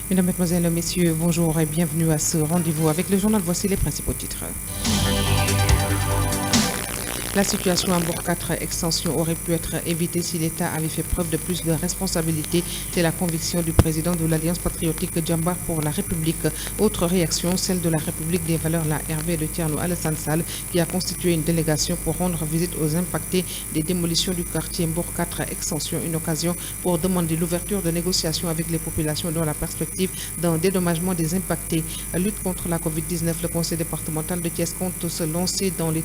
Mesdames, Mesdemoiselles, Messieurs, bonjour et bienvenue à ce rendez-vous avec le journal. Voici les principaux titres. La situation à Mbour 4 extension aurait pu être évitée si l'État avait fait preuve de plus de responsabilité. C'est la conviction du président de l'Alliance patriotique Djambar pour la République. Autre réaction, celle de la République des valeurs, la RV de Thierno Alassane Sall, qui a constitué une délégation pour rendre visite aux impactés des démolitions du quartier Mbour 4 extension. Une occasion pour demander l'ouverture de négociations avec les populations dans la perspective d'un dédommagement des impactés. Lutte contre la Covid-19, le conseil départemental de Thiès compte lancer dans les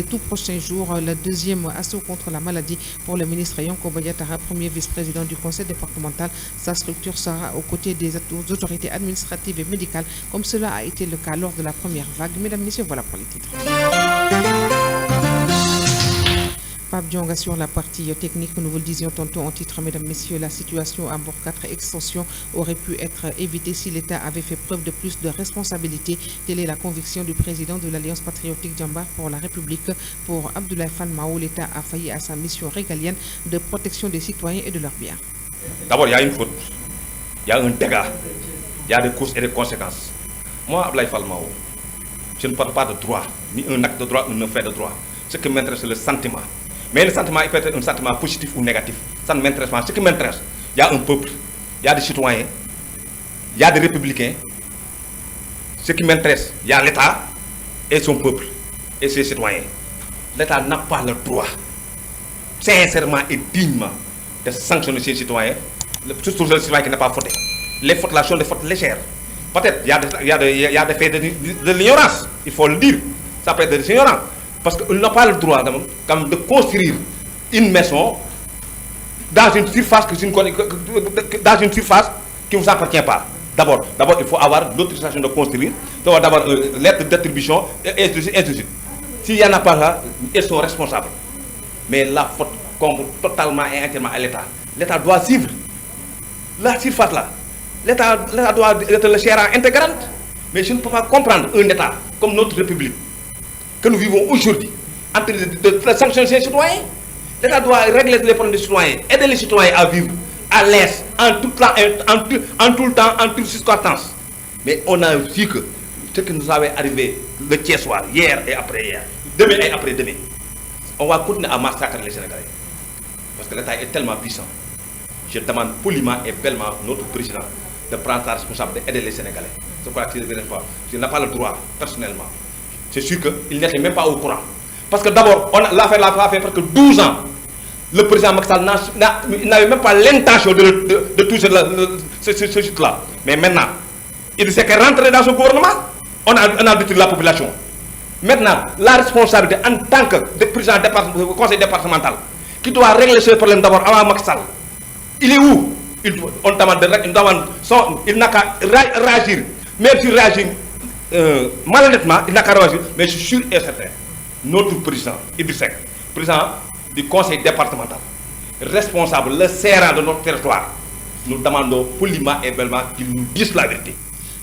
tout prochains jours le deuxième assaut contre la maladie pour le ministre Yankoba Diattara, premier vice-président du conseil départemental. Sa structure sera aux côtés des autorités administratives et médicales, comme cela a été le cas lors de la première vague. Mesdames, Messieurs, voilà pour les titres. Pape Dionga sur la partie technique, nous vous le disions tantôt en titre, mesdames, messieurs, la situation à Mbour 4 extension aurait pu être évitée si l'État avait fait preuve de plus de responsabilité. Telle est la conviction du président de l'Alliance patriotique Djambar pour la République. Pour Abdoulaye Fall Mao, l'État a failli à sa mission régalienne de protection des citoyens et de leurs biens. D'abord, il y a une faute, il y a un dégât, il y a des causes et des conséquences. Moi, Abdoulaye Fall Mao, je ne parle pas de droit, ni un acte de droit, ni un fait de droit. Ce qui m'intéresse, c'est le sentiment. Mais le sentiment, il peut être un sentiment positif ou négatif. Ça ne m'intéresse pas. Ce qui m'intéresse, il y a un peuple, il y a des citoyens, il y a des républicains. Ce qui m'intéresse, il y a l'État et son peuple et ses citoyens. L'État n'a pas le droit, sincèrement et dignement, de sanctionner ses citoyens, surtout les citoyens qui n'ont pas fauté. Les fautes là sont des fautes légères. Peut-être il y a des faits de l'ignorance, il faut le dire. Ça peut être de l'ignorance. Parce qu'on n'a pas le droit de construire une maison dans une surface qui ne vous appartient pas. D'abord, il faut avoir l'autorisation de construire, d'abord lettre d'attribution, et ainsi de suite. S'il n'y en a pas là, ils sont responsables. Mais la faute compte totalement et entièrement à l'État. L'État doit suivre la surface là. L'État doit être le gérant intégrante. Mais je ne peux pas comprendre un État comme notre République que nous vivons aujourd'hui, en train de sanctionner les citoyens. L'État doit régler les problèmes des citoyens, aider les citoyens à vivre à l'aise, en tout le temps, en toute circonstance. Mais on a vu que ce qui nous avait arrivé le tiers soir, hier et après-hier, demain et après-demain, on va continuer à massacrer les Sénégalais. Parce que l'État est tellement puissant. Je demande poliment et bellement à notre président de prendre sa responsabilité d'aider les Sénégalais. Je crois que je n'ai pas le droit, personnellement. C'est sûr qu'il n'était même pas au courant. Parce que d'abord, l'affaire l'a fait presque 12 ans. Le président Macky Sall n'avait même pas l'intention de toucher ce site-là. Mais maintenant, il sait qu'est rentré dans son gouvernement, on a détruit la population. Maintenant, la responsabilité en tant que président du conseil départemental, qui doit régler ce problème d'abord avant Macky Sall, il est où? On demande il n'a qu'à réagir. Même s'il réagit malhonnêtement, il n'a qu'à réagir, mais je suis sûr et certain, notre président, Idriss Seck, président du conseil départemental, responsable, le serrant de notre territoire, nous demandons poliment et bellement qu'il nous dise la vérité.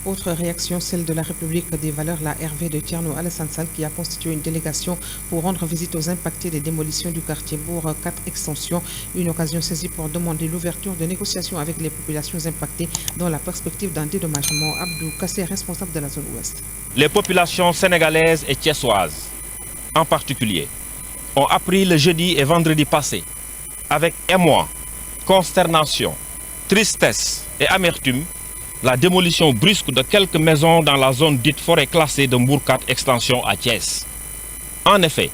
Autre réaction, celle de la République des valeurs, la RV de Thierno Alassane Sall, qui a constitué une délégation pour rendre visite aux impactés des démolitions du quartier Mbour 4 extension. Une occasion saisie pour demander l'ouverture de négociations avec les populations impactées dans la perspective d'un dédommagement. Abdou Kassé, responsable de la zone ouest. Les populations sénégalaises et thiessoises, en particulier, ont appris le jeudi et vendredi passé, avec émoi, consternation, tristesse et amertume, la démolition brusque de quelques maisons dans la zone dite forêt classée de Mbour 4 extension à Thiès. En effet,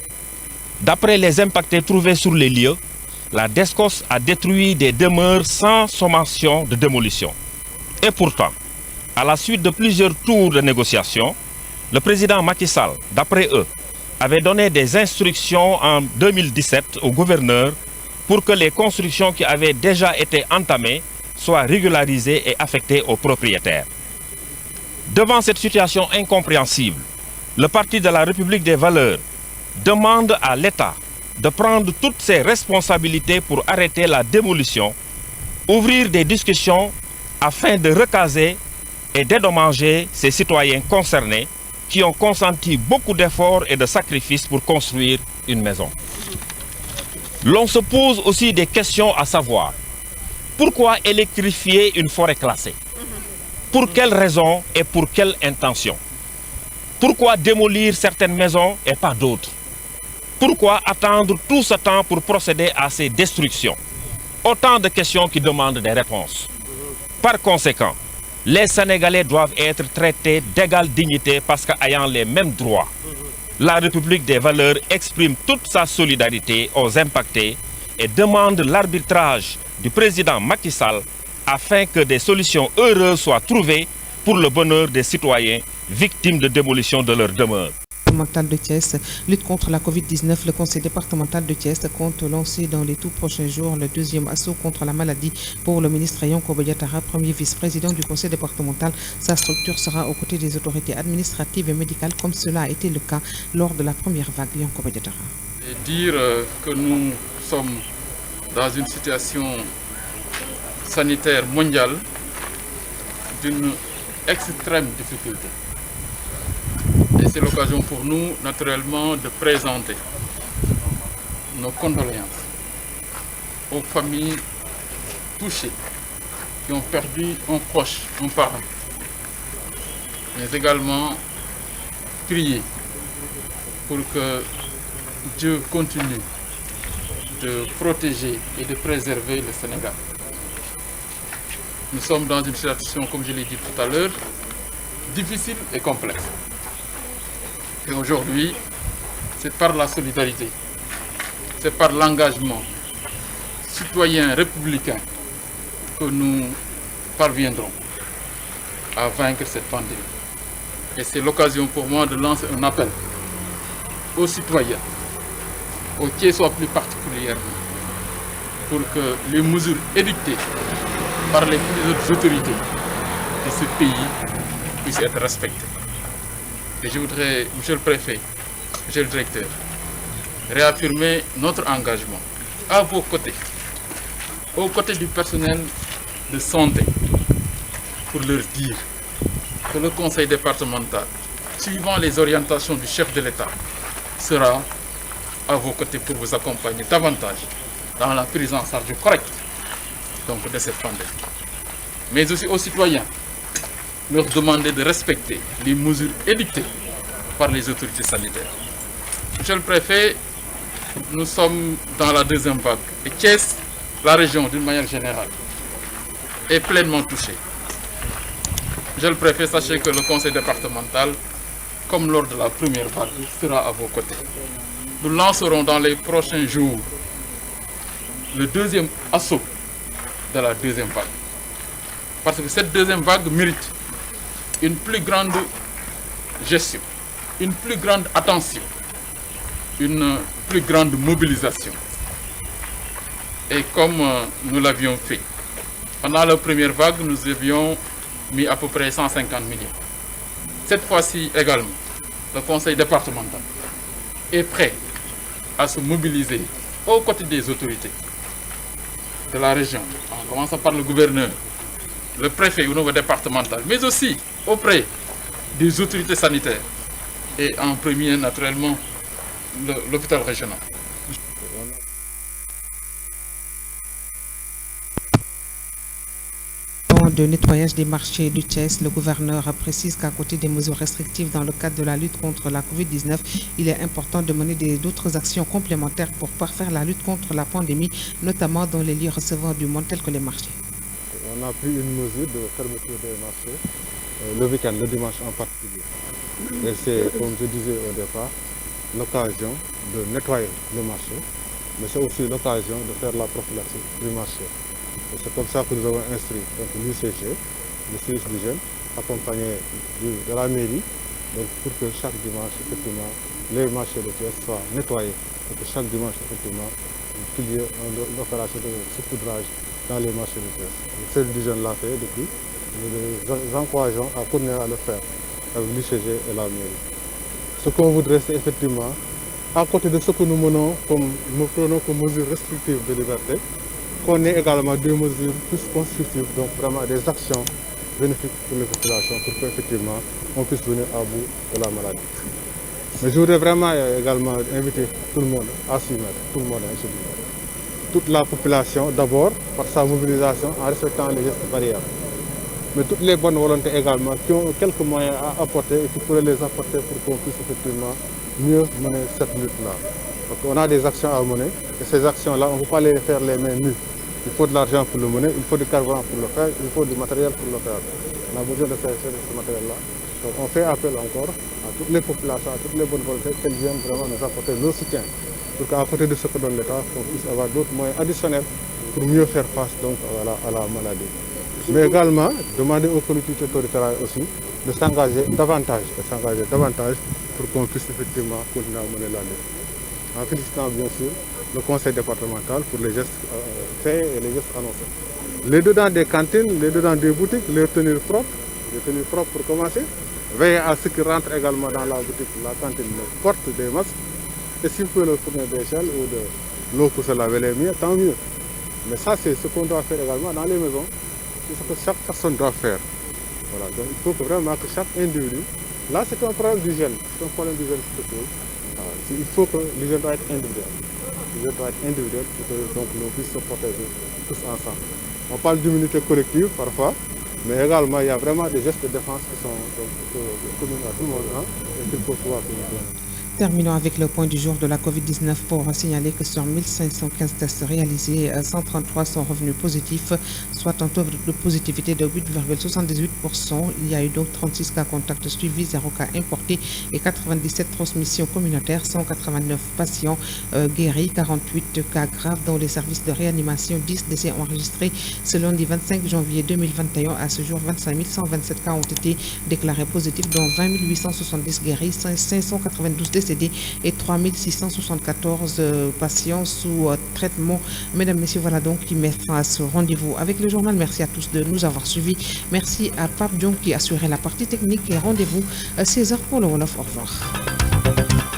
d'après les impactés trouvés sur les lieux, la DESCOS a détruit des demeures sans sommation de démolition. Et pourtant, à la suite de plusieurs tours de négociation, le président Macky Sall, d'après eux, avait donné des instructions en 2017 au gouverneur pour que les constructions qui avaient déjà été entamées soient régularisées et affectées aux propriétaires. Devant cette situation incompréhensible, le Parti de la République des valeurs demande à l'État de prendre toutes ses responsabilités pour arrêter la démolition, ouvrir des discussions afin de recaser et dédommager ces citoyens concernés qui ont consenti beaucoup d'efforts et de sacrifices pour construire une maison. L'on se pose aussi des questions à savoir Pourquoi électrifier une forêt classée? Pour quelle raison et pour quelle intention? Pourquoi démolir certaines maisons et pas d'autres? Pourquoi attendre tout ce temps pour procéder à ces destructions? Autant de questions qui demandent des réponses. Par conséquent, les Sénégalais doivent être traités d'égale dignité parce qu'ayant les mêmes droits. La République des valeurs exprime toute sa solidarité aux impactés et demande l'arbitrage du président Macky Sall afin que des solutions heureuses soient trouvées pour le bonheur des citoyens victimes de démolition de leur demeure. Départemental de Thiès, lutte contre la Covid-19, le conseil départemental de Thiès compte lancer dans les tout prochains jours le deuxième assaut contre la maladie pour le ministre Yankoba Diattara, premier vice-président du conseil départemental. Sa structure sera aux côtés des autorités administratives et médicales comme cela a été le cas lors de la première vague Yankoba Diattara. Et dire que nous sommes dans une situation sanitaire mondiale d'une extrême difficulté. Et c'est l'occasion pour nous, naturellement, de présenter nos condoléances aux familles touchées qui ont perdu un proche, un parent. Mais également prier pour que Dieu continue de protéger et de préserver le Sénégal. Nous sommes dans une situation, comme je l'ai dit tout à l'heure, difficile et complexe. Et aujourd'hui, c'est par la solidarité, c'est par l'engagement citoyen républicain que nous parviendrons à vaincre cette pandémie. Et c'est l'occasion pour moi de lancer un appel aux citoyens, aux Thiessois plus particulièrement, pour que les mesures édictées par les plus hautes autorités de ce pays puissent être respectées. Et je voudrais, Monsieur le Préfet, Monsieur le Directeur, réaffirmer notre engagement à vos côtés, aux côtés du personnel de santé, pour leur dire que le Conseil départemental, suivant les orientations du chef de l'État, sera à vos côtés pour vous accompagner davantage dans la prise en charge correcte de cette pandémie. Mais aussi aux citoyens, leur demander de respecter les mesures édictées par les autorités sanitaires. Monsieur le Préfet, nous sommes dans la deuxième vague et Thiès, la région d'une manière générale, est pleinement touchée. Monsieur le Préfet, sachez que le Conseil départemental, comme lors de la première vague, sera à vos côtés. Nous lancerons dans les prochains jours le deuxième assaut de la deuxième vague. Parce que cette deuxième vague mérite une plus grande gestion, une plus grande attention, une plus grande mobilisation. Et comme nous l'avions fait, pendant la première vague, nous avions mis à peu près 150 millions. Cette fois-ci également, le Conseil départemental est prêt à se mobiliser aux côtés des autorités de la région, en commençant par le gouverneur, le préfet au niveau départemental, mais aussi auprès des autorités sanitaires et en premier, naturellement, l'hôpital régional. De nettoyage des marchés du Thiès, le gouverneur précise qu'à côté des mesures restrictives dans le cadre de la lutte contre la Covid-19, il est important de mener d'autres actions complémentaires pour parfaire la lutte contre la pandémie, notamment dans les lieux recevant du monde tels que les marchés. On a pris une mesure de fermeture des marchés, le week-end, le dimanche en particulier. Et c'est, comme je disais au départ, l'occasion de nettoyer le marché, mais c'est aussi l'occasion de faire la prophylaxie du marché. C'est comme ça que nous avons instruit l'UCG, le service d'hygiène, accompagné de la mairie, pour que chaque dimanche, effectivement, les marchés de Thiès soient nettoyés, et que chaque dimanche, effectivement, qu'il y ait une opération de saupoudrage dans les marchés de Thiès. Le service d'hygiène l'a fait depuis, nous les encourageons à continuer à le faire avec l'UCG et la mairie. Ce qu'on voudrait, c'est effectivement, à côté de ce que nous menons, nous prenons comme mesures restrictives de liberté, qu'on ait également des mesures plus constructives, donc vraiment des actions bénéfiques pour les populations, pour qu'effectivement on puisse venir à bout de la maladie. Mais je voudrais vraiment également inviter tout le monde à s'y mettre, tout le monde à s'y mettre. toute la population d'abord par sa mobilisation en respectant les gestes barrières. Mais toutes les bonnes volontés également qui ont quelques moyens à apporter et qui pourraient les apporter pour qu'on puisse effectivement mieux mener cette lutte-là. Donc on a des actions à mener et ces actions-là, on ne peut pas les faire les mains nues. Il faut de l'argent pour le mener, il faut du carburant pour le faire, il faut du matériel pour le faire. On a besoin de ce matériel-là. Donc on fait appel encore à toutes les populations, à toutes les bonnes volontés qu'elles viennent vraiment nous apporter leur soutien pour qu'à côté de ce que donne l'État, qu'on puisse avoir d'autres moyens additionnels pour mieux faire face donc, à la maladie. Mais également, demander aux collectivités territoriales aussi de s'engager davantage pour qu'on puisse effectivement continuer à mener la lutte. En félicitant bien sûr le conseil départemental pour les gestes faits et les gestes annoncés. Les dedans des cantines, les dedans des boutiques, les tenir propres pour commencer. Veiller à ce qui rentrent également dans la boutique, la cantine, portent des masques. Et s'il faut leur fournir des gels ou de l'eau pour se laver les mains, tant mieux. Mais ça, c'est ce qu'on doit faire également dans les maisons. C'est ce que chaque personne doit faire. Voilà. Donc il faut que vraiment que chaque individu... Là, c'est un problème d'hygiène. C'est un problème d'hygiène qui se pose. Il faut que l'hygiène doit être individuelle. L'hygiène doit être individuelle pour que donc, nous puissions se protéger tous ensemble. On parle d'immunité collective parfois, mais également il y a vraiment des gestes de défense qui sont communs à tout le monde et qu'il faut pouvoir tenir. Terminons avec le point du jour de la Covid-19 pour signaler que sur 1515 tests réalisés, 133 sont revenus positifs, soit un taux de positivité de 8,78%. Il y a eu donc 36 cas contacts suivis, 0 cas importés et 97 transmissions communautaires, 189 patients guéris, 48 cas graves dans les services de réanimation, 10 décès enregistrés ce lundi 25 janvier 2021. À ce jour, 25 127 cas ont été déclarés positifs, dont 20 870 guéris, 592 décès et 3674 patients sous traitement. Mesdames, Messieurs, voilà donc qui met fin à ce rendez-vous avec le journal. Merci à tous de nous avoir suivis. Merci à Pape Diong qui assurait la partie technique et rendez-vous à 16h pour le Wolof. Au revoir.